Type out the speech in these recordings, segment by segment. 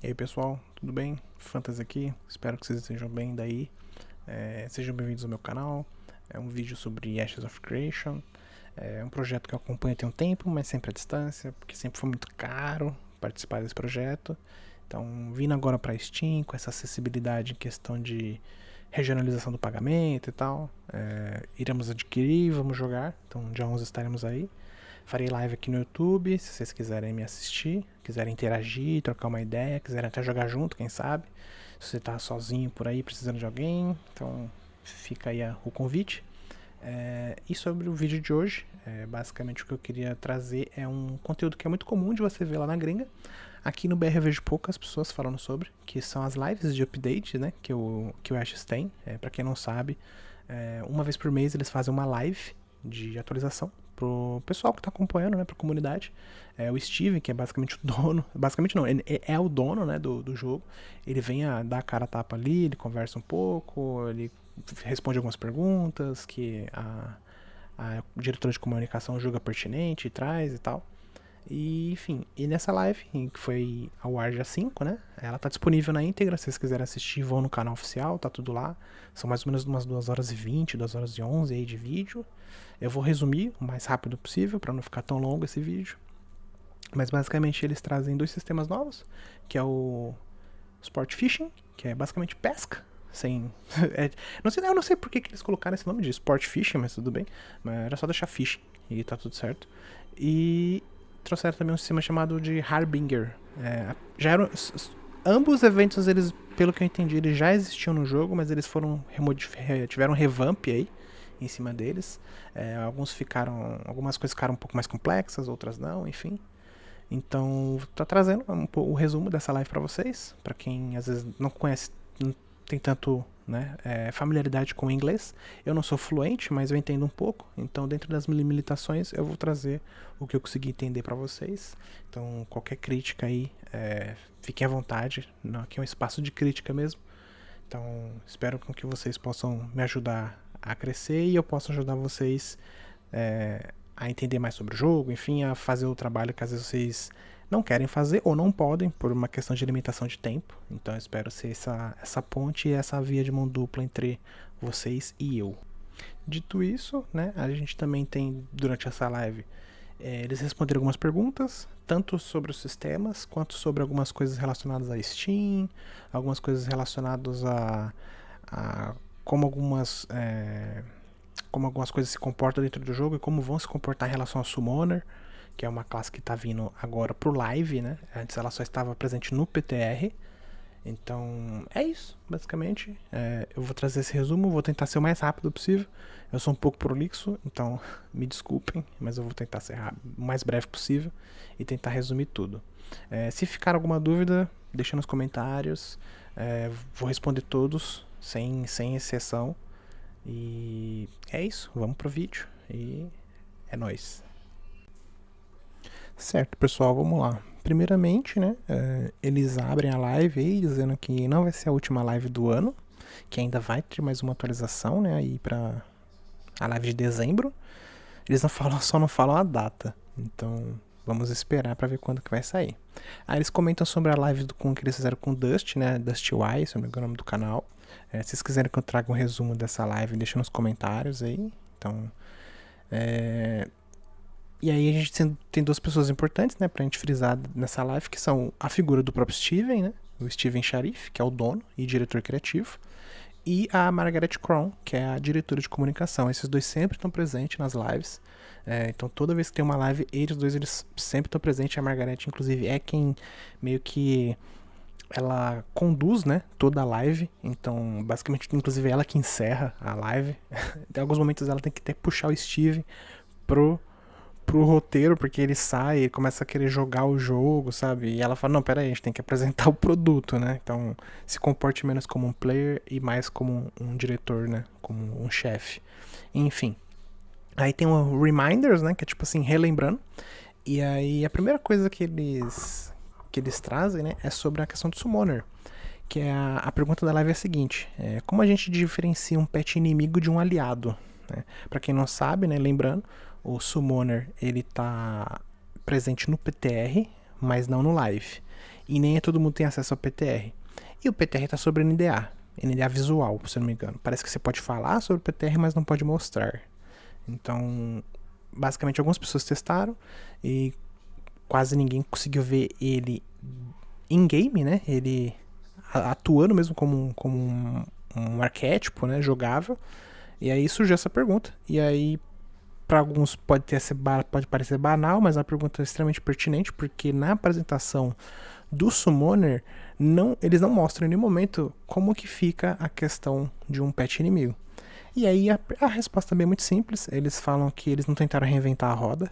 E aí pessoal, tudo bem? Fantasy aqui, espero que vocês estejam bem daí. Sejam bem-vindos ao meu canal. É um vídeo sobre Ashes of Creation. É um projeto que eu acompanho tem um tempo, mas sempre à distância, porque sempre foi muito caro participar desse projeto. Então, vindo agora para Steam, com essa acessibilidade em questão de regionalização do pagamento e tal, iremos adquirir, vamos jogar. Então, dia 11 estaremos aí. Farei live aqui no YouTube, se vocês quiserem me assistir, quiserem interagir, trocar uma ideia, quiserem até jogar junto, quem sabe. Se você tá sozinho por aí, precisando de alguém, então fica aí o convite. E sobre o vídeo de hoje, basicamente o que eu queria trazer é um conteúdo que é muito comum de você ver lá na gringa. Aqui no BR eu vejo poucas pessoas falando sobre, que são as lives de update, né, que o Ashes tem. Pra quem não sabe, uma vez por mês eles fazem uma live de atualização pro pessoal que tá acompanhando, né, pra comunidade. O Steven, que é basicamente o dono, basicamente não, ele é o dono, né, do jogo. Ele vem a dar a cara a tapa ali, ele conversa um pouco, ele responde algumas perguntas que a diretora de comunicação julga pertinente e traz e tal. E, enfim, e nessa live, que foi ao ar dia 5, né? Ela tá disponível na íntegra, se vocês quiserem assistir, vão no canal oficial, tá tudo lá. São mais ou menos umas 2 horas e 20, 2 horas e 11 aí de vídeo. Eu vou resumir o mais rápido possível, para não ficar tão longo esse vídeo. Mas basicamente eles trazem 2 sistemas novos, que é o Sport Fishing, que é basicamente pesca, sem... eu não sei por que eles colocaram esse nome de Sport Fishing, mas tudo bem. Mas era só deixar Fishing e tá tudo certo. E trouxeram também um sistema chamado de Harbinger. Já eram... Ambos os eventos, eles, pelo que eu entendi, eles já existiam no jogo, mas eles foram tiveram um revamp aí em cima deles. Algumas coisas ficaram um pouco mais complexas, outras não, enfim. Então, tô trazendo o resumo dessa live para vocês, para quem às vezes não conhece, não tem tanto, né, familiaridade com o inglês. Eu não sou fluente, mas eu entendo um pouco. Então, dentro das limitações, eu vou trazer o que eu consegui entender para vocês. Então, qualquer crítica aí, fiquem à vontade. Aqui é um espaço de crítica mesmo. Então, espero que vocês possam me ajudar a crescer e eu possa ajudar vocês a entender mais sobre o jogo, enfim, a fazer o trabalho que às vezes vocês não querem fazer ou não podem por uma questão de limitação de tempo. Então eu espero ser essa ponte e essa via de mão dupla entre vocês e eu. Dito isso, né, a gente também tem durante essa live eles responderam algumas perguntas, tanto sobre os sistemas, quanto sobre algumas coisas relacionadas a Steam, algumas coisas relacionadas a como algumas coisas se comportam dentro do jogo e como vão se comportar em relação a Summoner, que é uma classe que está vindo agora pro live, né? Antes ela só estava presente no PTR. Então é isso, basicamente. Eu vou trazer esse resumo, vou tentar ser o mais rápido possível. Eu sou um pouco prolixo, então me desculpem, mas eu vou tentar ser o mais breve possível e tentar resumir tudo. Se ficar alguma dúvida, deixa nos comentários. Vou responder todos, sem exceção. E é isso, vamos pro vídeo e é nóis. Certo, pessoal, vamos lá. Primeiramente, né, eles abrem a live aí dizendo que não vai ser a última live do ano, que ainda vai ter mais uma atualização, né, aí pra a live de dezembro. Eles só não falam a data, então vamos esperar pra ver quando que vai sair. Aí eles comentam sobre a live que eles fizeram com o Dust, né, Dusty Y, se não me engano o nome do canal. Se vocês quiserem que eu traga um resumo dessa live, deixa nos comentários aí. Então, e aí a gente tem 2 pessoas importantes, né, pra gente frisar nessa live, que são a figura do próprio Steven, né, o Steven Sharif, que é o dono e diretor criativo, e a Margaret Cron, que é a diretora de comunicação. Esses 2 sempre estão presentes nas lives. Então toda vez que tem uma live, eles sempre estão presentes. A Margaret, inclusive, é quem meio que ela conduz, né, toda a live. Então, basicamente, inclusive, ela que encerra a live. Em alguns momentos ela tem que até puxar o Steve pro roteiro, porque ele sai, ele começa a querer jogar o jogo, sabe? E ela fala, não, pera aí, a gente tem que apresentar o produto, né? Então, se comporte menos como um player e mais como um diretor, né? Como um chefe. Enfim. Aí tem o Reminders, né? Que é tipo assim, relembrando. E aí a primeira coisa que eles trazem, né? É sobre a questão do Summoner. Que é a pergunta da live é a seguinte: como a gente diferencia um pet inimigo de um aliado? Né? Para quem não sabe, né, lembrando, o Summoner ele tá presente no PTR, mas não no live. E nem todo mundo tem acesso ao PTR. E o PTR tá sobre NDA. NDA visual, se eu não me engano. Parece que você pode falar sobre o PTR, mas não pode mostrar. Então, basicamente, algumas pessoas testaram e quase ninguém conseguiu ver ele in-game, né? Ele atuando mesmo como um arquétipo, né? Jogável. E aí surgiu essa pergunta. E aí, para alguns pode parecer banal, mas é uma pergunta extremamente pertinente, porque na apresentação do Summoner, eles não mostram em nenhum momento como que fica a questão de um pet inimigo. E aí a resposta também é muito simples. Eles falam que eles não tentaram reinventar a roda.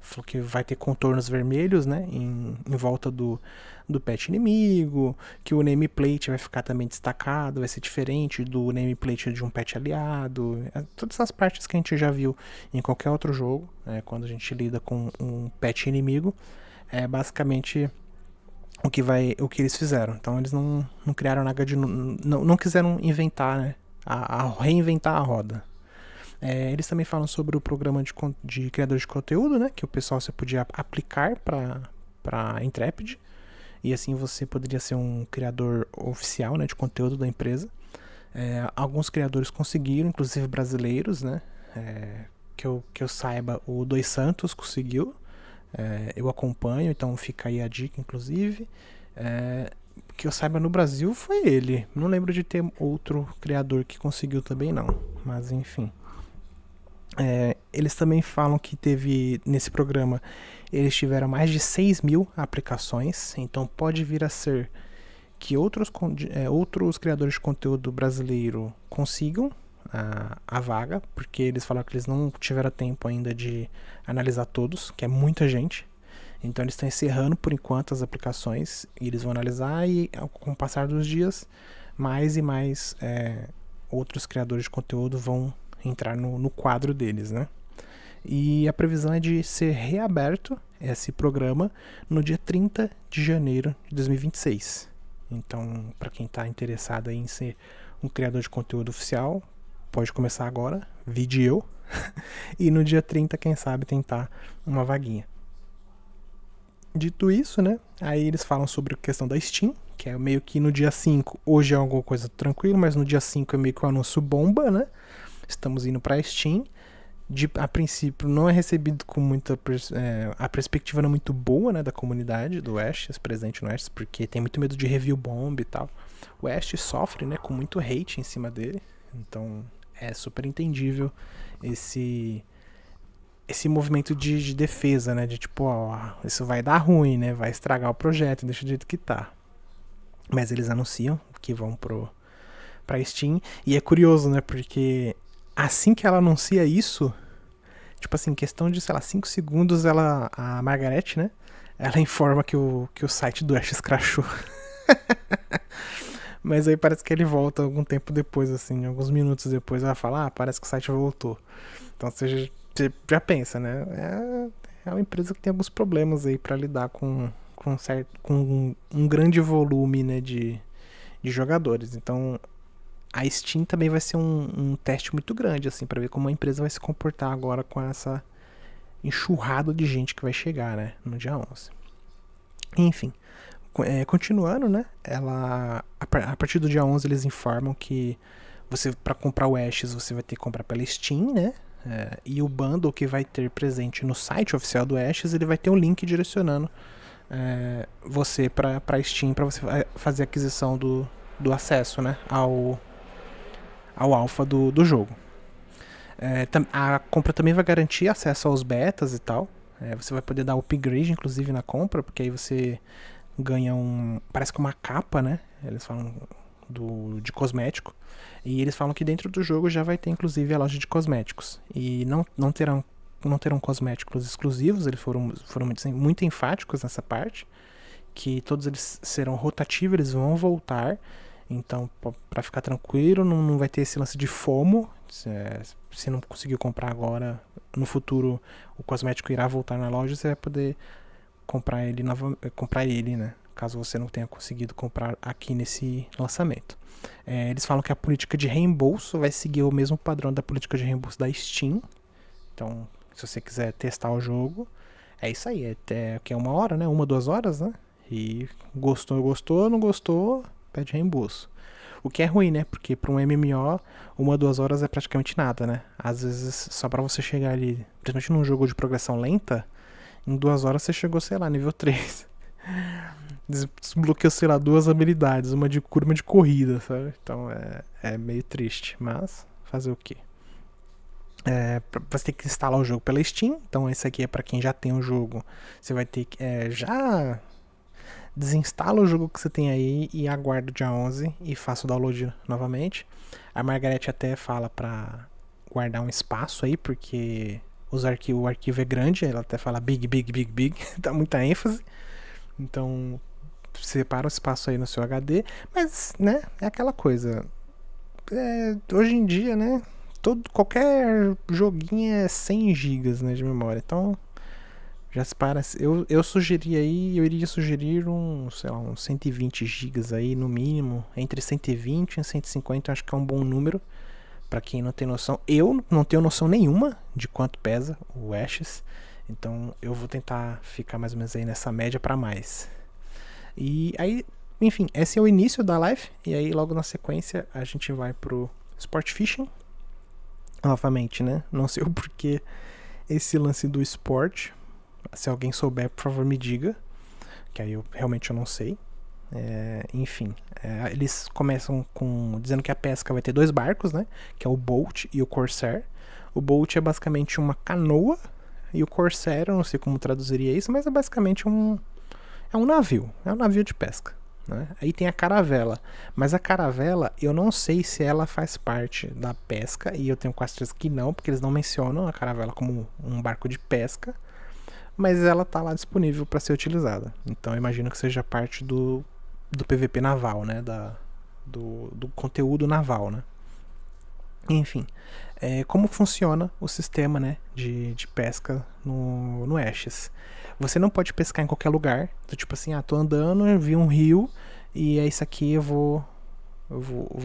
Falou que vai ter contornos vermelhos, né, em volta do pet inimigo, que o nameplate vai ficar também destacado, vai ser diferente do nameplate de um pet aliado. Todas essas partes que a gente já viu em qualquer outro jogo, quando a gente lida com um pet inimigo, é basicamente o que eles fizeram. Então eles não criaram nada de... Não quiseram inventar, né, a reinventar a roda. Eles também falam sobre o programa de criador de conteúdo, né, que o pessoal você podia aplicar para Intrepid, e assim você poderia ser um criador oficial, né, de conteúdo da empresa. Alguns criadores conseguiram, inclusive brasileiros, né, que eu saiba, o Dois Santos conseguiu. Eu acompanho, então fica aí a dica, inclusive. Que eu saiba, no Brasil foi ele. Não lembro de ter outro criador que conseguiu também, não. Mas enfim. Eles também falam que teve, nesse programa, eles tiveram mais de 6.000 aplicações. Então pode vir a ser que outros criadores de conteúdo brasileiro consigam a vaga, porque eles falaram que eles não tiveram tempo ainda de analisar todos, que é muita gente. Então eles estão encerrando por enquanto as aplicações, e eles vão analisar, e com o passar dos dias, mais e mais outros criadores de conteúdo vão entrar no quadro deles, né? E a previsão é de ser reaberto esse programa no dia 30 de janeiro de 2026. Então, para quem está interessado em ser um criador de conteúdo oficial, pode começar agora, vide eu, e no dia 30, quem sabe, tentar uma vaguinha. Dito isso, né, aí eles falam sobre a questão da Steam, que é meio que no dia 5, hoje é alguma coisa tranquila, mas no dia 5 é meio que um anúncio bomba, né, estamos indo pra Steam. A princípio não é recebido com muita a perspectiva não é muito boa, né, da comunidade do Ashes, presente no Ashes, porque tem muito medo de review bomb e tal. O Ashes sofre, né, com muito hate em cima dele, então é super entendível esse movimento de defesa, né, de tipo, isso vai dar ruim, né, vai estragar o projeto, deixa do jeito que tá. Mas eles anunciam que vão pra Steam, e é curioso, né, porque assim que ela anuncia isso, tipo assim, em questão de, sei lá, 5 segundos, a Margaret, né, ela informa que o site do Ashes crashou. Mas aí parece que ele volta algum tempo depois, assim, alguns minutos depois, ela fala, parece que o site voltou. Então você já pensa, né, é uma empresa que tem alguns problemas aí pra lidar com um grande volume, né, de jogadores. Então a Steam também vai ser um teste muito grande, assim, para ver como a empresa vai se comportar agora com essa enxurrada de gente que vai chegar, né, no dia 11. Enfim, continuando, né, a partir do dia 11 eles informam que para comprar o Ashes você vai ter que comprar pela Steam, né, e o bundle que vai ter presente no site oficial do Ashes, ele vai ter um link direcionando você para Steam, para você fazer a aquisição do acesso, né, ao alpha do jogo. A compra também vai garantir acesso aos betas e tal. Você vai poder dar upgrade, inclusive, na compra, porque aí você ganha parece que uma capa, né? Eles falam de cosmético. E eles falam que dentro do jogo já vai ter, inclusive, a loja de cosméticos. E não terão cosméticos exclusivos, eles foram muito enfáticos nessa parte, que todos eles serão rotativos, eles vão voltar. Então, para ficar tranquilo, não vai ter esse lance de FOMO. Se não conseguiu comprar agora, no futuro o cosmético irá voltar na loja, você vai poder comprar ele, né? Caso você não tenha conseguido comprar aqui nesse lançamento. Eles falam que a política de reembolso vai seguir o mesmo padrão da política de reembolso da Steam. Então, se você quiser testar o jogo, É isso aí, até que é 1 hora, né? 1, 2 horas, né? E gostou, gostou, não gostou, pede reembolso. O que é ruim, né? Porque pra um MMO, 1, 2 horas é praticamente nada, né? Às vezes, só pra você chegar ali, principalmente num jogo de progressão lenta, em 2 horas você chegou, sei lá, nível 3. Desbloqueou, sei lá, 2 habilidades, uma de cura e uma de corrida, sabe? Então é meio triste, mas fazer o quê? Você tem que instalar o jogo pela Steam, então esse aqui é pra quem já tem o jogo. Você vai ter que já desinstala o jogo que você tem aí e aguarda o dia 11 e faça o download novamente. A Margarete até fala pra guardar um espaço aí, porque o arquivo é grande, ela até fala big, big, big, big, dá muita ênfase. Então, separa o espaço aí no seu HD, mas, né, é aquela coisa. Hoje em dia, né, qualquer joguinho é 100 gigas, né, de memória, então já se para. Eu sugeri aí, eu iria sugerir sei lá, uns 120 gigas aí no mínimo, entre 120 e 150, acho que é um bom número para quem não tem noção. Eu não tenho noção nenhuma de quanto pesa o Ashes, então eu vou tentar ficar mais ou menos aí nessa média para mais. E aí, enfim, esse é o início da live. E aí, logo na sequência, a gente vai pro Sport Fishing. Novamente, né? Não sei o porquê esse lance do esporte. Se alguém souber, por favor, me diga. Que aí eu realmente não sei. Enfim, eles começam dizendo que a pesca vai ter 2 barcos, né? Que é o Bolt e o Corsair. O Bolt é basicamente uma canoa. E o Corsair, eu não sei como traduziria isso, mas é basicamente é um navio de pesca, né? Aí tem a caravela, mas a caravela eu não sei se ela faz parte da pesca, e eu tenho quase certeza que não, porque eles não mencionam a caravela como um barco de pesca, mas ela tá lá disponível para ser utilizada. Então eu imagino que seja parte do PVP naval, né? Do conteúdo naval, né? Enfim, como funciona o sistema, né, de pesca no Ashes. Você não pode pescar em qualquer lugar. Então, tipo assim, tô andando, eu vi um rio e é isso aqui, eu vou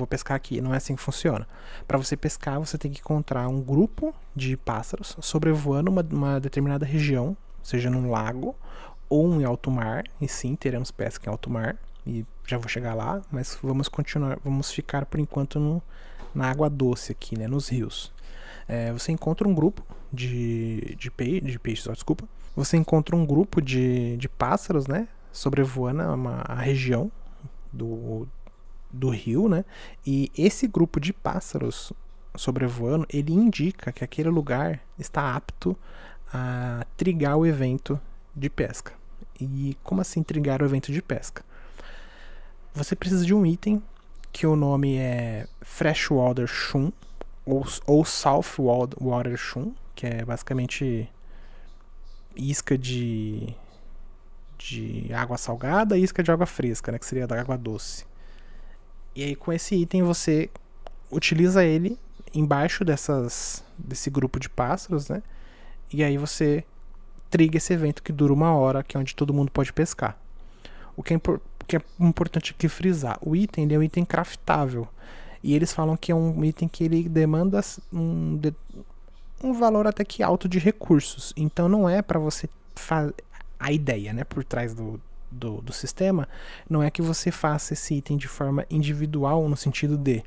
pescar aqui. Não é assim que funciona. Para você pescar, você tem que encontrar um grupo de pássaros sobrevoando uma determinada região, seja num lago ou em alto mar. E sim, teremos pesca em alto mar. E já vou chegar lá, mas vamos ficar por enquanto na água doce aqui, né, nos rios. Você encontra um grupo de peixes, desculpa. Você encontra um grupo de pássaros, né, sobrevoando a região do rio, né, e esse grupo de pássaros sobrevoando, ele indica que aquele lugar está apto a trigar o evento de pesca. E como assim trigar o evento de pesca? Você precisa de um item que o nome é Freshwater Shun ou Saltwater Shun, que é basicamente isca de água salgada e isca de água fresca, né, que seria da água doce. E aí com esse item você utiliza ele embaixo desse grupo de pássaros, né? E aí você triga esse evento que dura 1 hora, que é onde todo mundo pode pescar. O que é importante aqui frisar, o item ele é um item craftável. E eles falam que é um item que ele demanda um valor até que alto de recursos. Então não é para você fazer. A ideia, né, por trás do sistema não é que você faça esse item de forma individual, no sentido de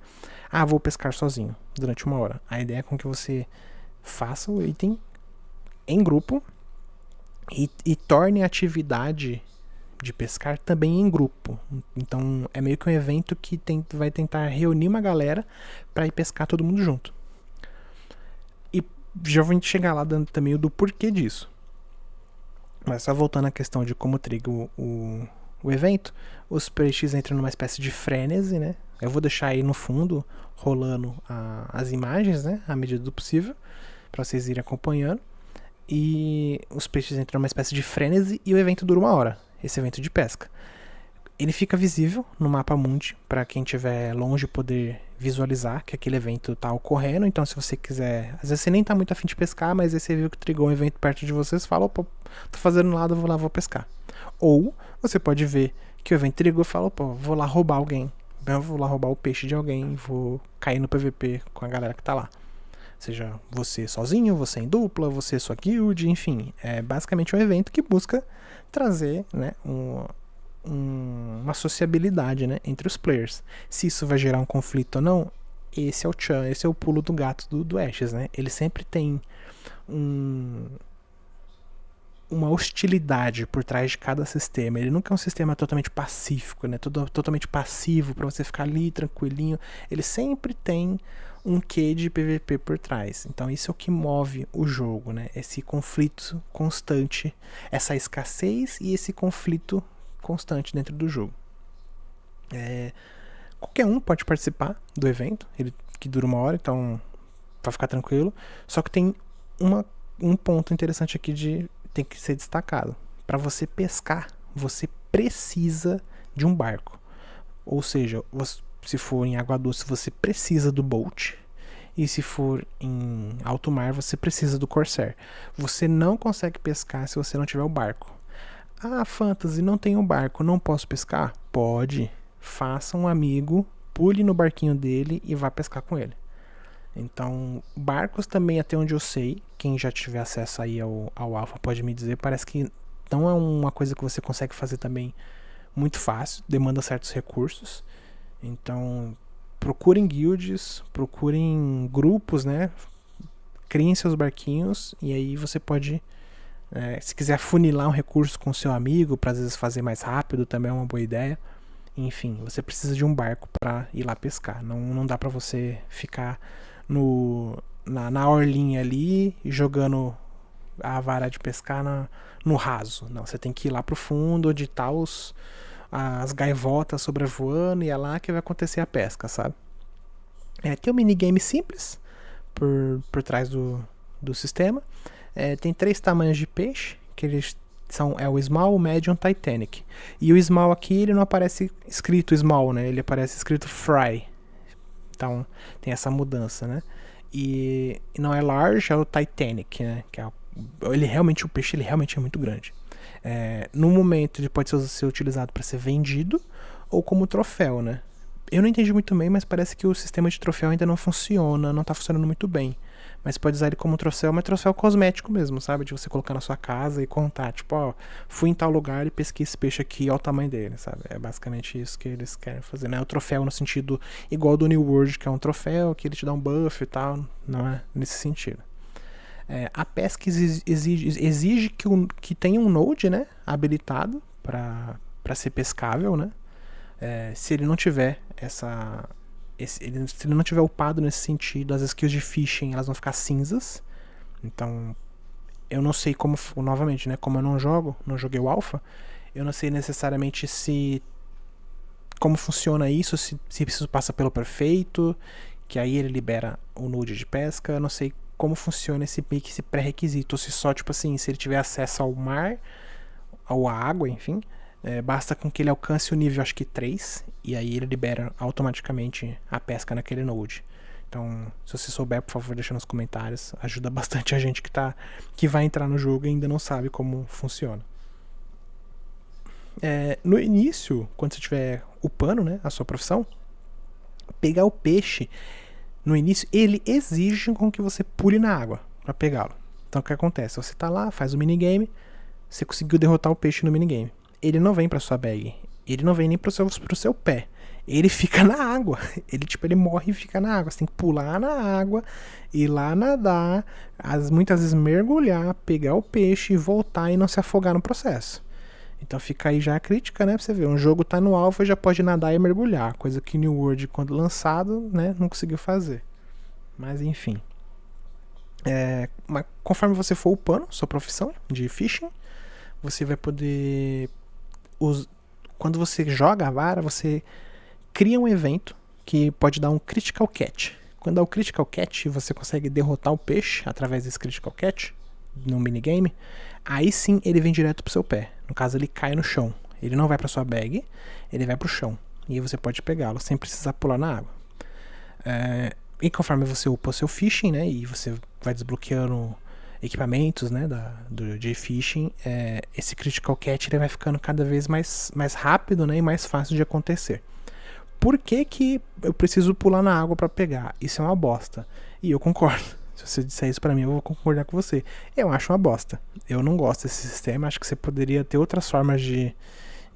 vou pescar sozinho durante 1 hora. A ideia é com que você faça o item em grupo e torne a atividade de pescar também em grupo. Então é meio que um evento que vai tentar reunir uma galera para ir pescar todo mundo junto. E já vou chegar lá dando também do porquê disso. Mas só voltando à questão de como triga o evento, os peixes entram numa espécie de frenesi, né? Eu vou deixar aí no fundo rolando as imagens, né, à medida do possível, para vocês irem acompanhando. E os peixes entram numa espécie de frenesi e o evento dura 1 hora, esse evento de pesca. Ele fica visível no mapa mundi para quem estiver longe poder visualizar que aquele evento está ocorrendo. Então se você quiser, às vezes você nem está muito afim de pescar, mas aí você viu que trigou um evento perto de você, você fala, opa, tô fazendo nada, vou lá, vou pescar. Ou você pode ver que o evento trigou e fala, opa, vou lá roubar alguém, eu vou lá roubar o peixe de alguém, vou cair no PVP com a galera que tá lá. Seja você sozinho, você em dupla, você sua guild, enfim. É basicamente um evento que busca trazer, né, uma sociabilidade, né, entre os players. Se isso vai gerar um conflito ou não, esse é o tchan, esse é o pulo do gato do Ashes, né? Ele sempre tem uma hostilidade por trás de cada sistema. Ele nunca é um sistema totalmente pacífico, né? Totalmente passivo para você ficar ali tranquilinho. Ele sempre tem um quê de PVP por trás. Então isso é o que move o jogo, né? Esse conflito constante, essa escassez e esse conflito constante dentro do jogo. Qualquer um pode participar do evento, ele que dura 1 hora, então vai ficar tranquilo. Só que tem um ponto interessante aqui tem que ser destacado. Para você pescar, você precisa de um barco. Ou seja, se for em água doce, você precisa do boat. E se for em alto mar, você precisa do Corsair. Você não consegue pescar se você não tiver o barco. Ah, Fantasy, não tem um barco, não posso pescar? Pode. Faça um amigo, pule no barquinho dele e vá pescar com ele. Então, barcos também, até onde eu sei, quem já tiver acesso aí ao Alpha pode me dizer, parece que não é uma coisa que você consegue fazer também muito fácil, demanda certos recursos. Então, procurem guilds, procurem grupos, né? Criem seus barquinhos e aí você pode, se quiser funilar um recurso com seu amigo, para às vezes fazer mais rápido, também é uma boa ideia. Enfim, você precisa de um barco para ir lá pescar. Não dá para você ficar na orlinha ali jogando a vara de pescar no raso. Não, você tem que ir lá pro fundo, onde tá as gaivotas sobrevoando, e é lá que vai acontecer a pesca, sabe? Tem um minigame simples por trás do sistema. Tem 3 tamanhos de peixe, que eles é o Small, o Medium, o Titanic. E o Small aqui, ele não aparece escrito Small, né? Ele aparece escrito Fry. Então, tem essa mudança, né? E não é Large, é o Titanic, né? Que é o peixe ele realmente é muito grande. No momento, ele pode ser utilizado para ser vendido ou como troféu, né? Eu não entendi muito bem, mas parece que o sistema de troféu ainda não funciona, não tá funcionando muito bem. Mas pode usar ele como troféu, mas troféu cosmético mesmo, sabe? De você colocar na sua casa e contar, tipo, ó, fui em tal lugar e pesquei esse peixe aqui, olha o tamanho dele, sabe? É basicamente isso que eles querem fazer, né? O troféu no sentido igual do New World, que é um troféu, que ele te dá um buff e tal, não é nesse sentido. A pesca exige que tenha um node, né, habilitado para ser pescável, né? Se ele não tiver se ele não tiver upado nesse sentido, as skills de fishing elas vão ficar cinzas. Então, eu não sei como, novamente, né, como eu não joguei o alpha, eu não sei necessariamente como funciona isso, se isso passa pelo perfeito, que aí ele libera o node de pesca. Eu não sei como funciona esse pré-requisito, ou se só, tipo assim, se ele tiver acesso ao mar, ou à água, enfim, basta com que ele alcance o nível, acho que 3, e aí ele libera automaticamente a pesca naquele node. Então, se você souber, por favor, deixa nos comentários. Ajuda bastante a gente que vai entrar no jogo e ainda não sabe como funciona. No início, quando você estiver upando, né, a sua profissão, pegar o peixe, no início, ele exige com que você pule na água para pegá-lo. Então, o que acontece? Você tá lá, faz o minigame, você conseguiu derrotar o peixe no minigame. Ele não vem pra sua bag, ele não vem nem pro seu pé. Ele fica na água. Ele morre e fica na água. Você tem que pular na água, ir lá nadar, muitas vezes mergulhar, pegar o peixe e voltar e não se afogar no processo. Então fica aí já a crítica, né? Pra você ver, um jogo tá no alpha e já pode nadar e mergulhar. Coisa que New World, quando lançado, né, não conseguiu fazer. Mas enfim. Mas conforme você for upando sua profissão de fishing, você vai poder... Quando você joga a vara, você cria um evento que pode dar um Critical Catch. Quando dá o Critical Catch, você consegue derrotar o peixe através desse Critical Catch no minigame. Aí sim ele vem direto pro seu pé. No caso, ele cai no chão. Ele não vai pra sua bag, ele vai pro chão. E aí você pode pegá-lo sem precisar pular na água. E conforme você upa o seu fishing, né, e você vai desbloqueando equipamentos, né, de fishing, esse Critical Catch ele vai ficando cada vez mais rápido, né, e mais fácil de acontecer. Por que eu preciso pular na água para pegar? Isso é uma bosta. E eu concordo. Se você disser isso pra mim, eu vou concordar com você. Eu acho uma bosta. Eu não gosto desse sistema. Acho que você poderia ter outras formas de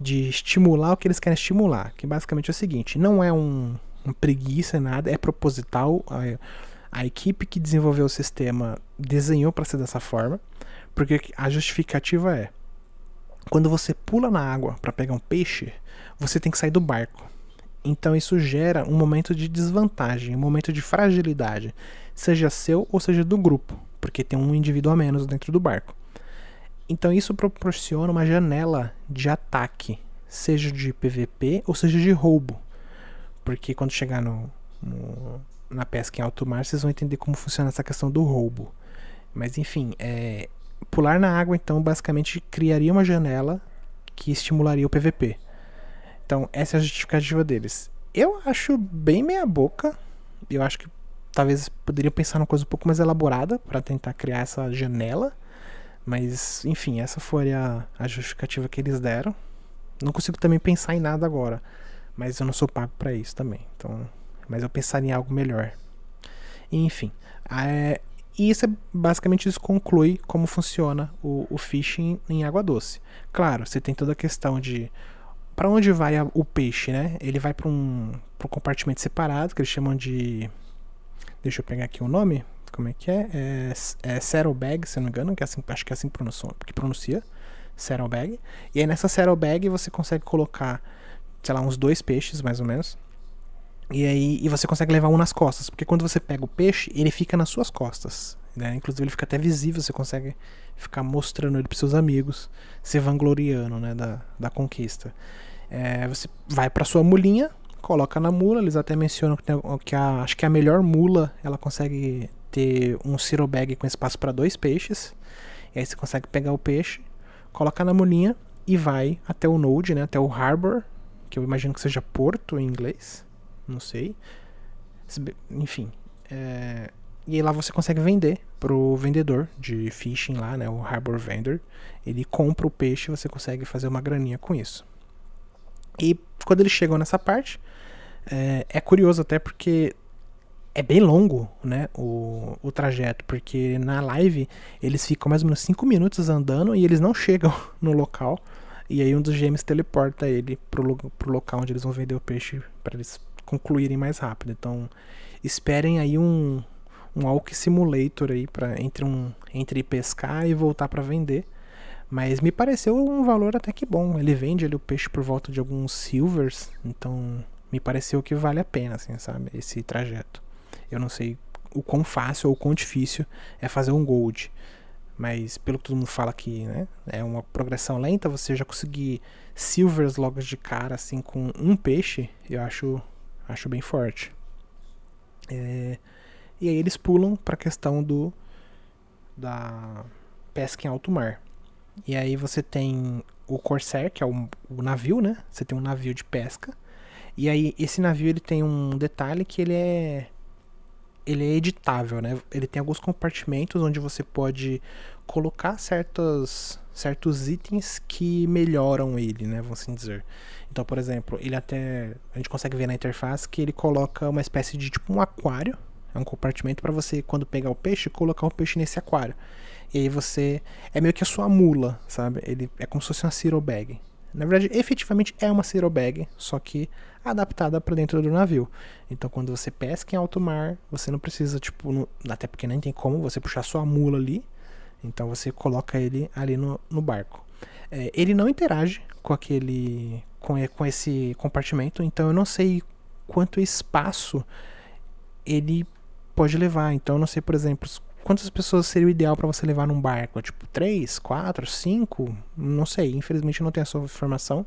estimular o que eles querem estimular. Que basicamente é o seguinte: não é um preguiça, nada, é proposital. A equipe que desenvolveu o sistema desenhou para ser dessa forma. Porque a justificativa é: quando você pula na água para pegar um peixe, você tem que sair do barco. Então isso gera um momento de desvantagem, um momento de fragilidade, seja seu ou seja do grupo, porque tem um indivíduo a menos dentro do barco. Então isso proporciona uma janela de ataque, seja de PVP ou seja de roubo, porque quando chegar na pesca em alto mar, vocês vão entender como funciona essa questão do roubo. Mas enfim, pular na água então basicamente criaria uma janela que estimularia o PVP. Então, essa é a justificativa deles. Eu acho bem meia boca. Eu acho que talvez poderia pensar numa coisa um pouco mais elaborada para tentar criar essa janela. Mas, enfim, essa foi a justificativa que eles deram. Não consigo também pensar em nada agora. Mas eu não sou pago para isso também. Então, mas eu pensaria em algo melhor. Enfim. E isso basicamente isso conclui como funciona o fishing em água doce. Claro, você tem toda a questão de para onde vai o peixe, né? Ele vai para um compartimento separado, que eles chamam de... Deixa eu pegar aqui o nome. Como é que é? É saddlebag, se eu não me engano, que é assim, acho que é assim que pronuncia. Saddlebag. E aí nessa saddlebag você consegue colocar, sei lá, uns 2 peixes, mais ou menos. E você consegue levar um nas costas, porque quando você pega o peixe, ele fica nas suas costas, né? Inclusive ele fica até visível, você consegue ficar mostrando ele pros seus amigos, se vangloriando, né, da conquista. Você vai pra sua mulinha, coloca na mula, eles até mencionam que acho que a melhor mula, ela consegue ter um zero bag com espaço para 2 peixes, e aí você consegue pegar o peixe, colocar na mulinha e vai até o node, né, até o harbor, que eu imagino que seja porto em inglês, não sei, enfim, e aí lá você consegue vender pro vendedor de fishing lá, né, o harbor vendor, ele compra o peixe e você consegue fazer uma graninha com isso. E quando eles chegam nessa parte, é curioso até porque é bem longo, né, o trajeto, porque na live eles ficam mais ou menos 5 minutos andando e eles não chegam no local, e aí um dos gêmeos teleporta ele pro local onde eles vão vender o peixe para eles concluírem mais rápido. Então esperem aí um Walk Simulator aí entre pescar e voltar para vender. Mas me pareceu um valor até que bom. Ele vende ali o peixe por volta de alguns silvers. Então me pareceu que vale a pena, assim, sabe? Esse trajeto. Eu não sei o quão fácil ou o quão difícil é fazer um gold. Mas pelo que todo mundo fala aqui, né? É uma progressão lenta. Você já conseguir silvers logo de cara, assim, com um peixe, eu acho bem forte. E aí eles pulam para a questão da pesca em alto mar. E aí você tem o Corsair, que é o navio, né? Você tem um navio de pesca. E aí esse navio ele tem um detalhe que ele é editável, né? Ele tem alguns compartimentos onde você pode colocar certos itens que melhoram ele, né? Vamos assim dizer. Então, por exemplo, a gente consegue ver na interface que ele coloca uma espécie de tipo um aquário. É um compartimento para você, quando pegar o peixe, colocar o peixe nesse aquário. E aí você... É meio que a sua mula, sabe? Ele é como se fosse uma zero bag. Na verdade, efetivamente é uma zero bag, só que adaptada para dentro do navio. Então, quando você pesca em alto mar, você não precisa, tipo... até porque nem tem como você puxar sua mula ali. Então, você coloca ele ali no barco. Ele não interage com esse compartimento, então eu não sei quanto espaço ele pode levar. Então, eu não sei, por exemplo... Quantas pessoas seria o ideal para você levar num barco? Tipo, 3, 4, 5? Não sei, infelizmente eu não tenho essa informação.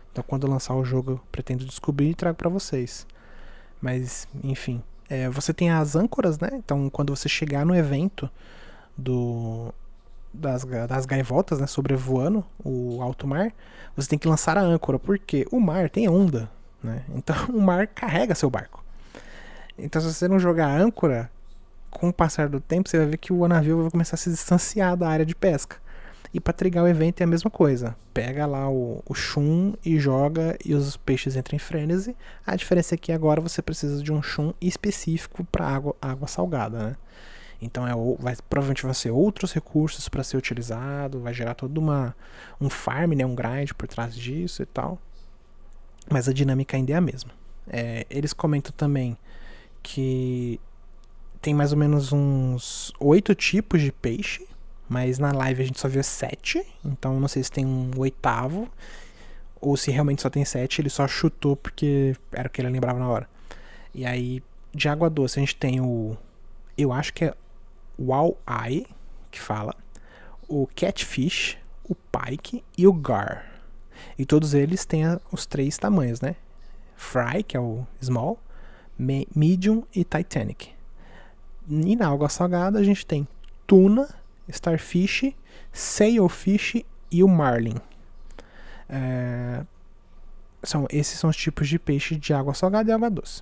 Então quando eu lançar o jogo eu pretendo descobrir e trago para vocês. Mas, enfim. Você tem as âncoras, né? Então quando você chegar no evento das gaivotas, né? Sobrevoando o alto mar, você tem que lançar a âncora. Porque o mar tem onda, né? Então o mar carrega seu barco. Então se você não jogar a âncora... Com o passar do tempo, você vai ver que o navio vai começar a se distanciar da área de pesca. E para trigar o evento é a mesma coisa. Pega lá o chum e joga e os peixes entram em frenesi. A diferença é que agora você precisa de um chum específico para água salgada, né? Então provavelmente vai ser outros recursos para ser utilizado, vai gerar todo um farm, né, um grind por trás disso e tal. Mas a dinâmica ainda é a mesma. Eles comentam também que tem mais ou menos uns 8 tipos de peixe, mas na live a gente só viu 7, então não sei se tem um 8º, ou se realmente só tem 7, ele só chutou porque era o que ele lembrava na hora. E aí, de água doce, a gente tem eu acho que é o walleye, que fala, o catfish, o pike e o gar. E todos eles têm os 3 tamanhos, né? Fry, que é o small, medium e Titanic. E na água salgada a gente tem tuna, starfish, sailfish e o marlin. Esses são os tipos de peixe de água salgada e água doce.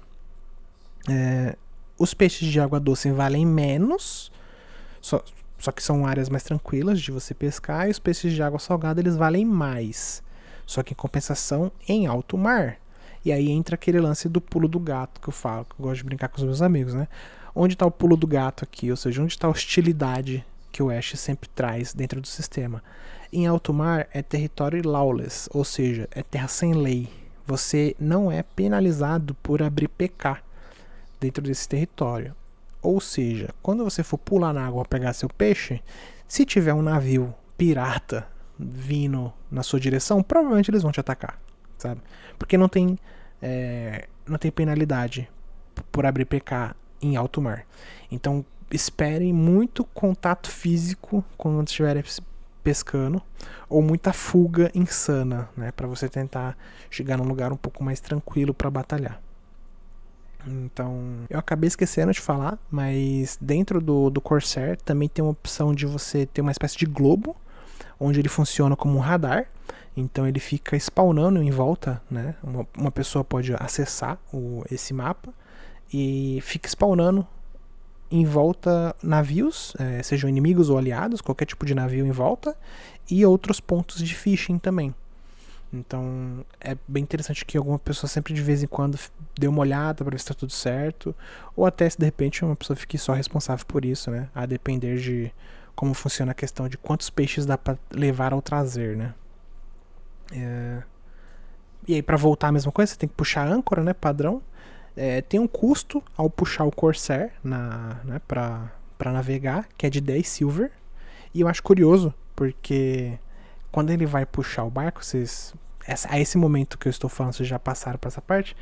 Os peixes de água doce valem menos, só que são áreas mais tranquilas de você pescar, e os peixes de água salgada eles valem mais, só que em compensação em alto mar. E aí entra aquele lance do pulo do gato que eu falo, que eu gosto de brincar com os meus amigos, né? Onde está o pulo do gato aqui? Ou seja, onde está a hostilidade que o Ash sempre traz dentro do sistema? Em alto mar é território lawless, ou seja, é terra sem lei. Você não é penalizado por abrir PK dentro desse território. Ou seja, quando você for pular na água pegar seu peixe, se tiver um navio pirata vindo na sua direção, provavelmente eles vão te atacar, sabe? Porque não tem penalidade por abrir PK em alto mar. Então esperem muito contato físico quando estiverem pescando, ou muita fuga insana, né, para você tentar chegar num lugar um pouco mais tranquilo para batalhar. Então, eu acabei esquecendo de falar, mas dentro do Corsair também tem uma opção de você ter uma espécie de globo, onde ele funciona como um radar. Então ele fica spawnando em volta, né? Uma pessoa pode acessar esse mapa e fica spawnando em volta navios, sejam inimigos ou aliados, qualquer tipo de navio em volta, e outros pontos de fishing também. Então é bem interessante que alguma pessoa sempre de vez em quando dê uma olhada para ver se está tudo certo, ou até se de repente uma pessoa fique só responsável por isso, né? A depender de como funciona a questão de quantos peixes dá para levar ou trazer, né? E aí para voltar a mesma coisa, você tem que puxar a âncora, né? Padrão. Tem um custo ao puxar o Corsair né, para navegar, que é de 10 silver. E eu acho curioso, porque quando ele vai puxar o barco, a esse momento que eu estou falando, vocês já passaram para essa parte,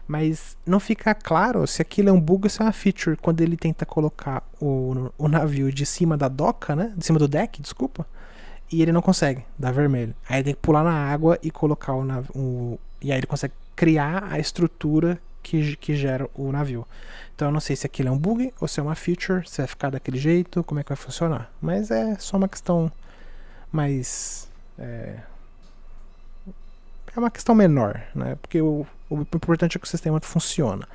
mas não fica claro se aquilo é um bug ou se é uma feature quando ele tenta colocar o navio de cima da doca, né? De cima do deck, desculpa, e ele não consegue, dá vermelho. Aí ele tem que pular na água e colocar e aí ele consegue criar a estrutura que gera o navio. Então eu não sei se aquilo é um bug ou se é uma feature, se vai ficar daquele jeito, como é que vai funcionar. Mas é só uma questão mais... É uma questão menor, né? Porque o importante é que o sistema funciona.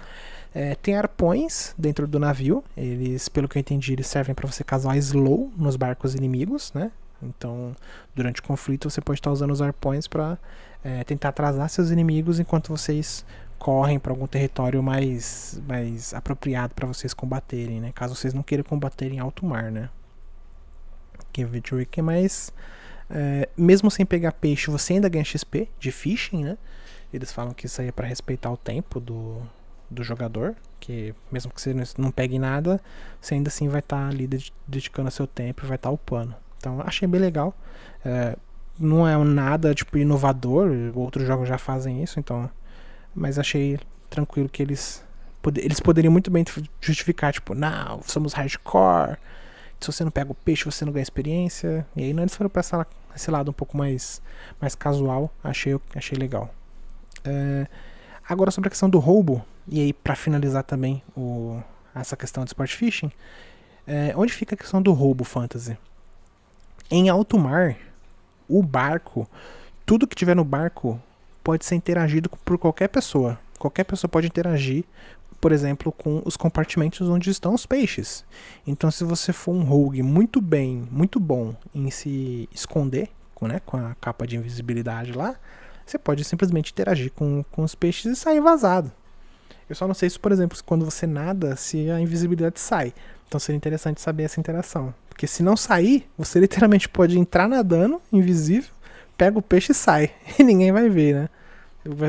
Tem arpões dentro do navio. Eles, pelo que eu entendi, eles servem para você causar slow nos barcos inimigos, né? Então, durante o conflito, você pode estar usando os arpões para tentar atrasar seus inimigos enquanto vocês correm para algum território mais apropriado para vocês combaterem, né? Caso vocês não queiram combater em alto mar, né? Deixa eu ver o que mais... mesmo sem pegar peixe, você ainda ganha XP de fishing, né? Eles falam que isso aí é para respeitar o tempo do jogador, que mesmo que você não pegue nada, você ainda assim vai estar ali dedicando seu tempo e vai estar upando. Então achei bem legal. Não é nada tipo inovador, outros jogos já fazem isso, então, mas achei tranquilo que eles poderiam muito bem justificar, tipo, não, somos hardcore, se você não pega o peixe, você não ganha experiência. E aí não, eles foram pra esse lado um pouco mais casual. Achei legal. Agora sobre a questão do roubo, e aí pra finalizar também essa questão de Sport Fishing, onde fica a questão do roubo fantasy? Em alto mar, o barco, tudo que tiver no barco pode ser interagido por qualquer pessoa. Qualquer pessoa pode interagir, por exemplo, com os compartimentos onde estão os peixes. Então, se você for um rogue muito bom em se esconder, né, com a capa de invisibilidade lá, você pode simplesmente interagir com os peixes e sair vazado. Eu só não sei se, por exemplo, quando você nada, se a invisibilidade sai. Então seria interessante saber essa interação. Porque se não sair, você literalmente pode entrar nadando, invisível, pega o peixe e sai. E ninguém vai ver, né?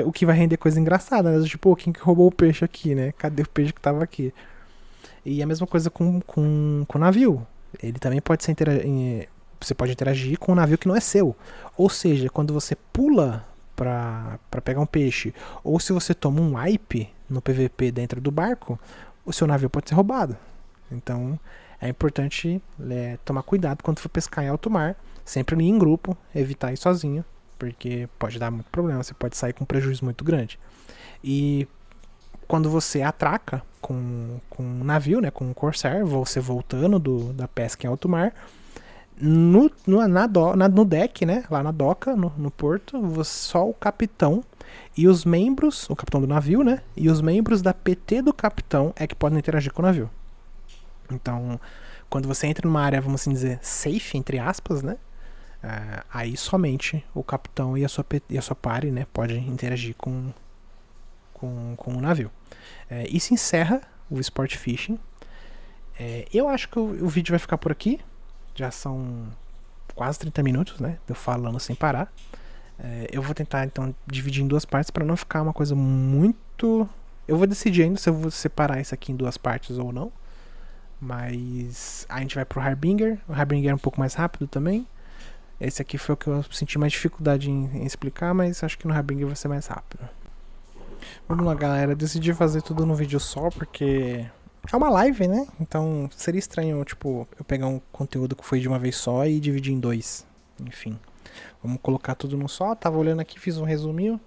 O que vai render coisa engraçada, né? Tipo, quem que roubou o peixe aqui, né? Cadê o peixe que tava aqui? E a mesma coisa com o navio. Ele também pode ser você pode interagir com um navio que não é seu. Ou seja, quando você pula pra pegar um peixe, ou se você toma um wipe no PVP dentro do barco, o seu navio pode ser roubado. Então é importante tomar cuidado quando for pescar em alto mar, sempre ir em grupo, evitar ir sozinho, porque pode dar muito problema, você pode sair com um prejuízo muito grande. E quando você atraca com um navio, né, com um Corsair, você voltando da pesca em alto mar, no deck, né, lá na doca, no porto, só o capitão e os membros, o capitão do navio, né, e os membros da PT do capitão é que podem interagir com o navio. Então, quando você entra numa área, vamos assim dizer, safe, entre aspas, né, aí somente o capitão e a sua party, né, podem interagir com o navio. Isso encerra o Sport Fishing. Eu acho que o vídeo vai ficar por aqui. Já são quase 30 minutos, né? Eu falando sem parar. Eu vou tentar então dividir em duas partes para não ficar uma coisa muito. Eu vou decidir ainda se eu vou separar isso aqui em duas partes ou não. Mas a gente vai pro Harbinger. O Harbinger é um pouco mais rápido também. Esse aqui foi o que eu senti mais dificuldade em explicar, mas acho que no Harbinger vai ser mais rápido. Vamos lá, galera. Decidi fazer tudo num vídeo só porque é uma live, né? Então seria estranho, tipo, eu pegar um conteúdo que foi de uma vez só e dividir em dois. Enfim, vamos colocar tudo num só. Tava olhando aqui, fiz um resuminho.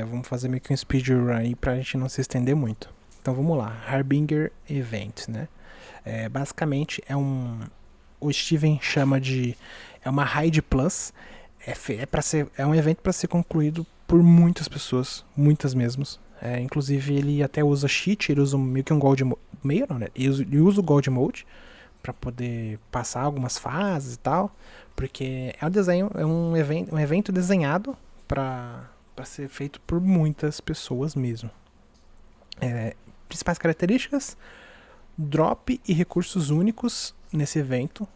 Vamos fazer meio que um speedrun aí pra gente não se estender muito. Então vamos lá. Harbinger Event, né? Basicamente o Steven chama de... É uma raid plus. É um evento para ser concluído por muitas pessoas, muitas mesmas. Inclusive ele até usa cheat, ele usa meio que um gold mode, meio não, né? Ele usa o gold mode para poder passar algumas fases e tal, porque é um evento desenhado para ser feito por muitas pessoas mesmo. Principais características: drop e recursos únicos nesse evento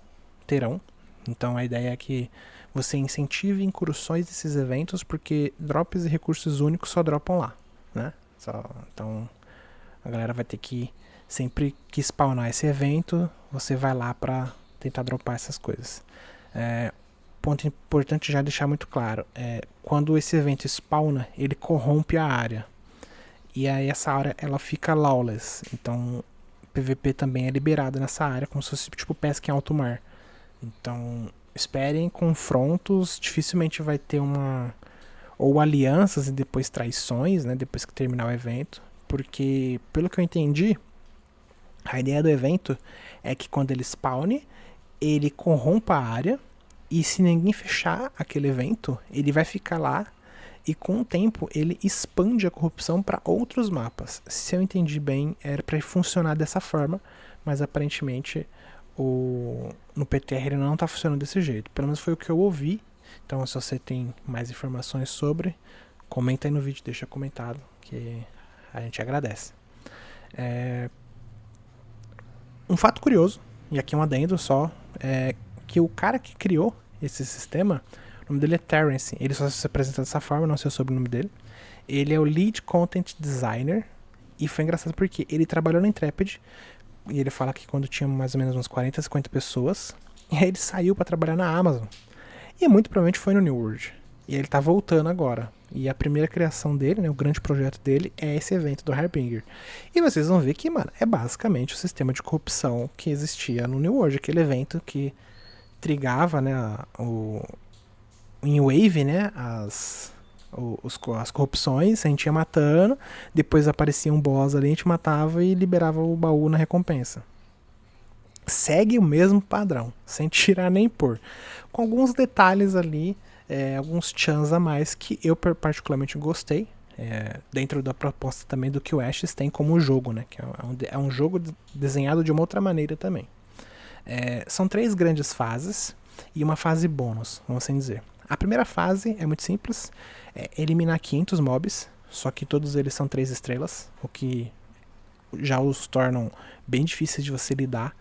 terão. Então a ideia é que você incentive incursões desses eventos, porque drops e recursos únicos só dropam lá, né? Então a galera vai ter que, sempre que spawnar esse evento, você vai lá para tentar dropar essas coisas. Ponto importante já deixar muito claro, quando esse evento spawna, ele corrompe a área. E aí essa área ela fica lawless. Então PVP também é liberado nessa área, como se fosse tipo pesca em alto mar. Então esperem confrontos, dificilmente vai ter ou alianças e depois traições, né, depois que terminar o evento, porque pelo que eu entendi, a ideia do evento é que quando ele spawne, ele corrompa a área, e se ninguém fechar aquele evento, ele vai ficar lá e com o tempo ele expande a corrupção para outros mapas. Se eu entendi bem, era para funcionar dessa forma, mas aparentemente no PTR ele não está funcionando desse jeito. Pelo menos foi o que eu ouvi. Então se você tem mais informações sobre, comenta aí no vídeo, deixa comentado, que a gente agradece. Um fato curioso, e aqui um adendo só, é que o cara que criou esse sistema, o nome dele é Terence. Ele só se apresenta dessa forma, não sei o sobrenome dele. Ele é o Lead Content Designer, e foi engraçado porque ele trabalhou na Intrepid, e ele fala que quando tinha mais ou menos uns 40, 50 pessoas, e aí ele saiu para trabalhar na Amazon. E muito provavelmente foi no New World. E ele tá voltando agora. E a primeira criação dele, né, o grande projeto dele, é esse evento do Harbinger. E vocês vão ver que, mano, é basicamente o sistema de corrupção que existia no New World. Aquele evento que trigava, né, em Wave, né, as corrupções, a gente ia matando, depois aparecia um boss ali, a gente matava e liberava o baú na recompensa. Segue o mesmo padrão, sem tirar nem pôr, com alguns detalhes ali, alguns chans a mais que eu particularmente gostei, dentro da proposta também do que o Ashes tem como jogo, né, que é um jogo desenhado de uma outra maneira também. São 3 grandes fases e uma fase bônus, vamos assim dizer. A primeira fase é muito simples, eliminar 500 mobs, só que todos eles são 3 estrelas, o que já os tornam bem difíceis de você lidar.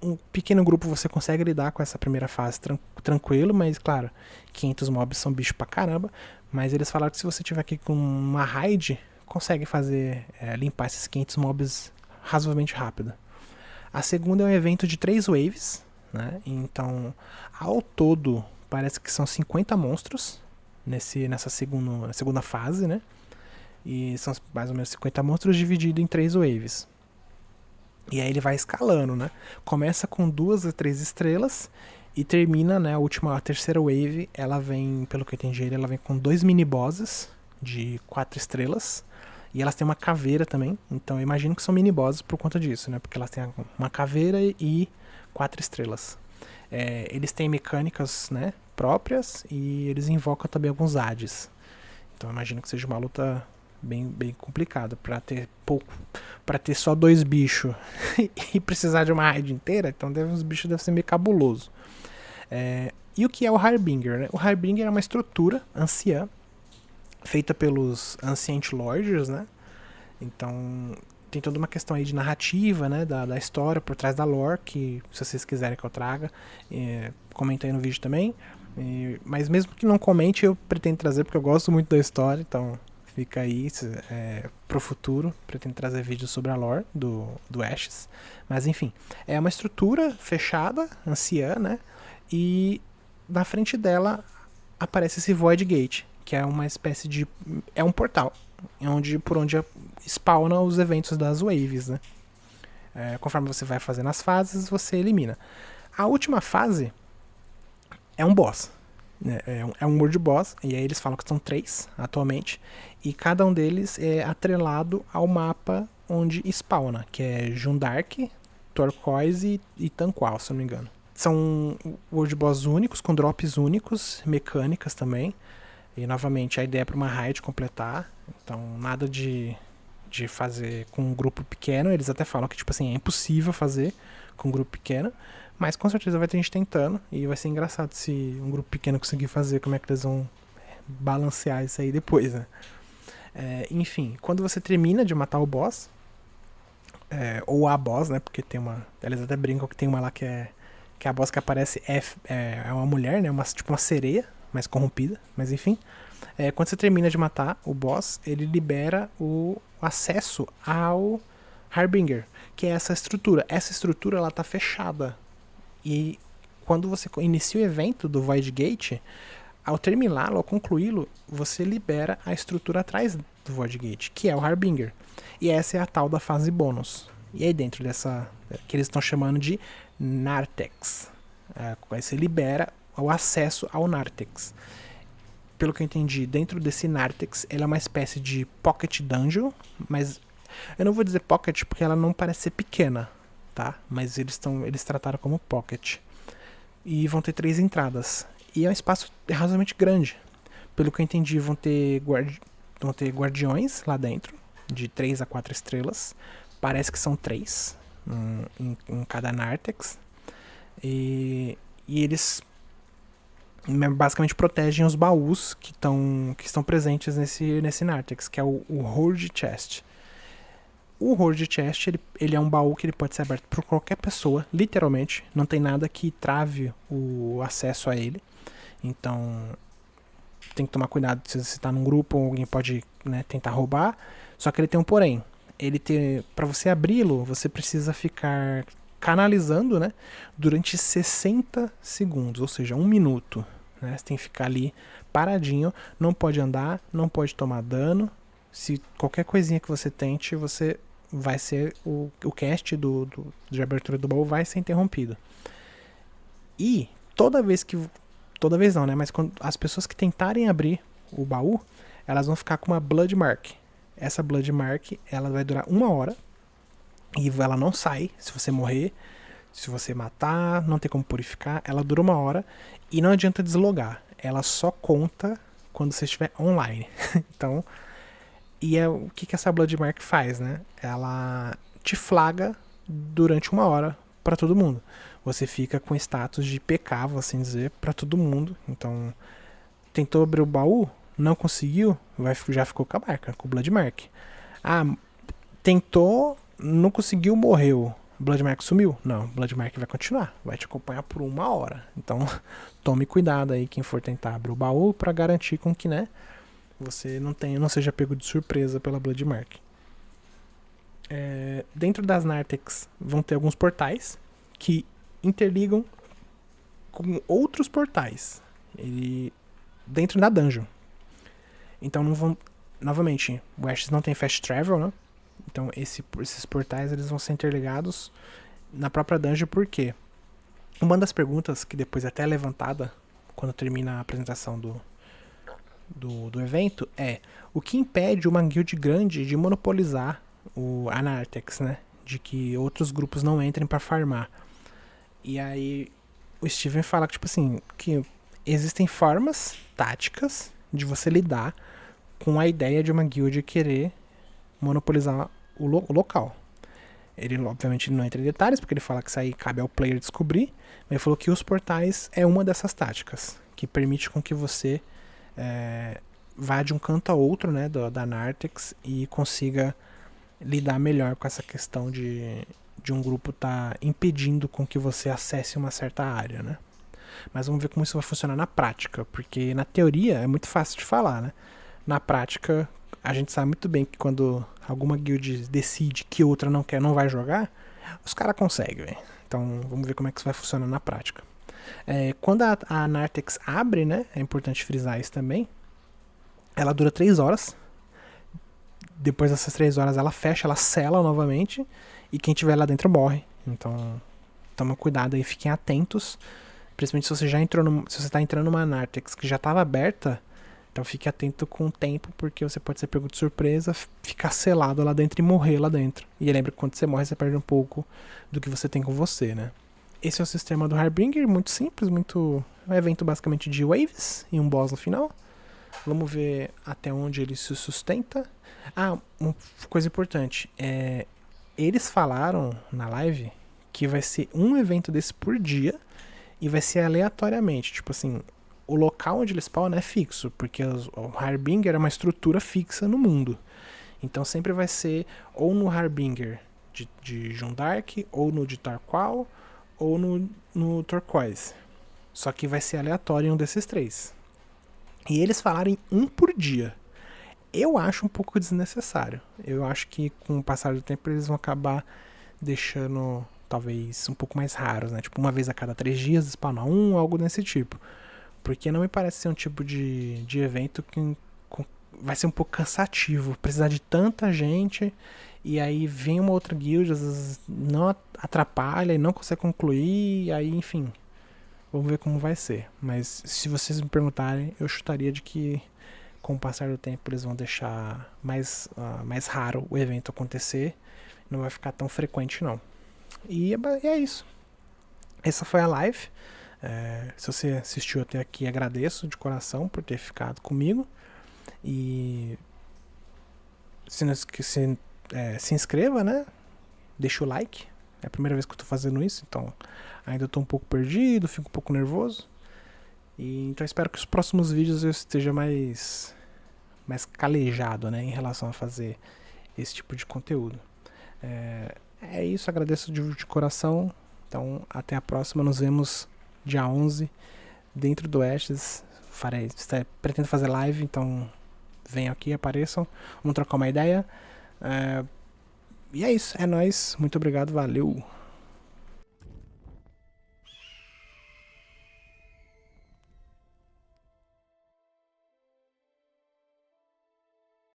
Um pequeno grupo você consegue lidar com essa primeira fase tranquilo, mas claro, 500 mobs são bicho pra caramba. Mas eles falaram que se você tiver aqui com uma raid, consegue fazer limpar esses 500 mobs razoavelmente rápido. A segunda é um evento de 3 waves, né? Então, ao todo, parece que são 50 monstros nessa segunda fase, né? E são mais ou menos 50 monstros divididos em 3 waves. E aí ele vai escalando, né? Começa com 2 a 3 estrelas e termina, né? A terceira wave, ela vem, pelo que eu entendi, ela vem com 2 mini bosses de 4 estrelas. E elas têm uma caveira também. Então eu imagino que são mini bosses por conta disso, né? Porque elas têm uma caveira e 4 estrelas. Eles têm mecânicas, né, próprias e eles invocam também alguns ADs. Então eu imagino que seja uma luta bem complicada pra ter só 2 bichos e precisar de uma raid inteira. Então os bichos devem ser meio cabuloso. E o que é o Harbinger, né? O Harbinger é uma estrutura anciã feita pelos Ancient Lords, né? Então tem toda uma questão aí de narrativa, né, da história por trás da lore, que se vocês quiserem que eu traga, comenta aí no vídeo também. Mas mesmo que não comente, eu pretendo trazer, porque eu gosto muito da história, então fica aí pro futuro, pretendo trazer vídeos sobre a lore do Ashes. Mas enfim, é uma estrutura fechada, anciã, né, e na frente dela aparece esse Void Gate, que é uma espécie de... é um portal, por onde spawna os eventos das waves, né? Conforme você vai fazendo as fases, você elimina. A última fase é um boss, né? É um world boss, e aí eles falam que são 3 atualmente, e cada um deles é atrelado ao mapa onde spawna, que é Jundark, Turquoise e Tanqual, se eu não me engano. São world boss únicos, com drops únicos, mecânicas também. E novamente a ideia é para uma raid completar. Então nada de fazer com um grupo pequeno. Eles até falam que tipo assim, é impossível fazer com um grupo pequeno. Mas com certeza vai ter gente tentando. E vai ser engraçado se um grupo pequeno conseguir fazer. Como é que eles vão balancear isso aí depois, né? Enfim, quando você termina de matar o boss, ou a boss, né? Porque tem uma... Eles até brincam que tem uma lá que é a boss que aparece é uma mulher, né? Tipo uma sereia, mais corrompida, mas enfim. Quando você termina de matar o boss, ele libera o acesso ao Harbinger, que é essa estrutura. Essa estrutura, ela tá fechada. E quando você inicia o evento do Void Gate, ao terminá-lo, ao concluí-lo, você libera a estrutura atrás do Void Gate, que é o Harbinger. E essa é a tal da fase bônus. E aí dentro dessa, que eles estão chamando de Narthex, aí você libera o acesso ao Narthex. Pelo que eu entendi, dentro desse Narthex, ela é uma espécie de Pocket Dungeon, mas eu não vou dizer Pocket porque ela não parece ser pequena, tá? Mas eles trataram como Pocket. E vão ter 3 entradas. E é um espaço razoavelmente grande. Pelo que eu entendi, vão ter guardiões lá dentro, de 3 a 4 estrelas. Parece que são 3 em cada Narthex. E eles basicamente protegem os baús que estão presentes nesse Narthex, que é o Hoard Chest. O Hoard Chest, ele é um baú que ele pode ser aberto por qualquer pessoa, literalmente. Não tem nada que trave o acesso a ele. Então, tem que tomar cuidado se você está num grupo, alguém pode, né, tentar roubar. Só que ele tem um porém. Para você abri-lo, você precisa ficar canalizando, né, durante 60 segundos, ou seja, 1 minuto. Né? Você tem que ficar ali paradinho, não pode andar, não pode tomar dano. Se qualquer coisinha que você tente, você vai ser o cast de abertura do baú vai ser interrompido. E toda vez não, né? Mas quando as pessoas que tentarem abrir o baú, elas vão ficar com uma Blood Mark. Essa Blood Mark, ela vai durar 1 hora. E ela não sai se você morrer, se você matar, não tem como purificar. Ela dura 1 hora e não adianta deslogar. Ela só conta quando você estiver online. Então, o que essa Blood Mark faz, né? Ela te flaga durante 1 hora para todo mundo. Você fica com status de PK, vou assim dizer, para todo mundo. Então, tentou abrir o baú, não conseguiu, já ficou com a marca, com o Blood Mark. Ah, tentou, não conseguiu, morreu. Blood Mark sumiu? Não, Blood Mark vai continuar, vai te acompanhar por 1 hora. Então, tome cuidado aí quem for tentar abrir o baú para garantir com que, né, você não seja pego de surpresa pela Blood Mark. Dentro das Narthex vão ter alguns portais que interligam com outros portais dentro da dungeon. Então não vão. Novamente, o Ashes não tem fast travel, né? Então esses portais eles vão ser interligados na própria dungeon, por quê? Uma das perguntas que depois é até levantada quando termina a apresentação do evento é: o que impede uma guild grande de monopolizar a Narthex, né? De que outros grupos não entrem para farmar. E aí o Steven fala que, tipo assim, que existem formas táticas de você lidar com a ideia de uma guild querer monopolizar o local. Ele, obviamente, não entra em detalhes, porque ele fala que isso aí cabe ao player descobrir, mas ele falou que os portais é uma dessas táticas, que permite com que você vá de um canto a outro, né, da Narthex, e consiga lidar melhor com essa questão de um grupo estar impedindo com que você acesse uma certa área, né? Mas vamos ver como isso vai funcionar na prática, porque na teoria é muito fácil de falar, né? Na prática, a gente sabe muito bem que quando alguma guild decide que outra não vai jogar, os caras conseguem, véio. Então vamos ver como é que isso vai funcionar na prática. Quando a Narthex abre, né? É importante frisar isso também. Ela dura 3 horas. Depois dessas 3 horas ela fecha, ela sela novamente. E quem tiver lá dentro morre. Então toma cuidado aí, fiquem atentos. Principalmente se você se você está entrando numa Narthex que já estava aberta. Então fique atento com o tempo, porque você pode ser pego de surpresa, ficar selado lá dentro e morrer lá dentro. E lembra que quando você morre, você perde um pouco do que você tem com você, né? Esse é o sistema do Harbinger, muito simples, um evento basicamente de waves e um boss no final. Vamos ver até onde ele se sustenta. Uma coisa importante, eles falaram na live que vai ser um evento desse por dia e vai ser aleatoriamente, tipo assim, o local onde ele spawna é fixo, porque o Harbinger é uma estrutura fixa no mundo. Então sempre vai ser ou no Harbinger de Jundark, ou no de Tarqual, ou no Turquoise. Só que vai ser aleatório em um desses 3. E eles falaram em um por dia. Eu acho um pouco desnecessário. Eu acho que com o passar do tempo eles vão acabar deixando talvez um pouco mais raros, né? Tipo, uma vez a cada 3 dias spawnar algo desse tipo. Porque não me parece ser um tipo de evento que vai ser um pouco cansativo. Precisar de tanta gente e aí vem uma outra guild, às vezes não atrapalha e não consegue concluir, e aí, enfim. Vamos ver como vai ser. Mas se vocês me perguntarem, eu chutaria de que com o passar do tempo eles vão deixar mais raro o evento acontecer. Não vai ficar tão frequente não. E é isso. Essa foi a live. Se você assistiu até aqui, agradeço de coração por ter ficado comigo. E se inscreva, né? Deixa o like. É a primeira vez que eu tô fazendo isso, então ainda tô um pouco perdido, fico um pouco nervoso. Então espero que os próximos vídeos eu esteja mais calejado, né, em relação a fazer esse tipo de conteúdo. É isso, agradeço de coração. Então até a próxima, nos vemos dia 11 dentro do Ashes. Pretendo fazer live, então venham aqui, apareçam, vamos trocar uma ideia. E é isso, é nóis, muito obrigado, valeu!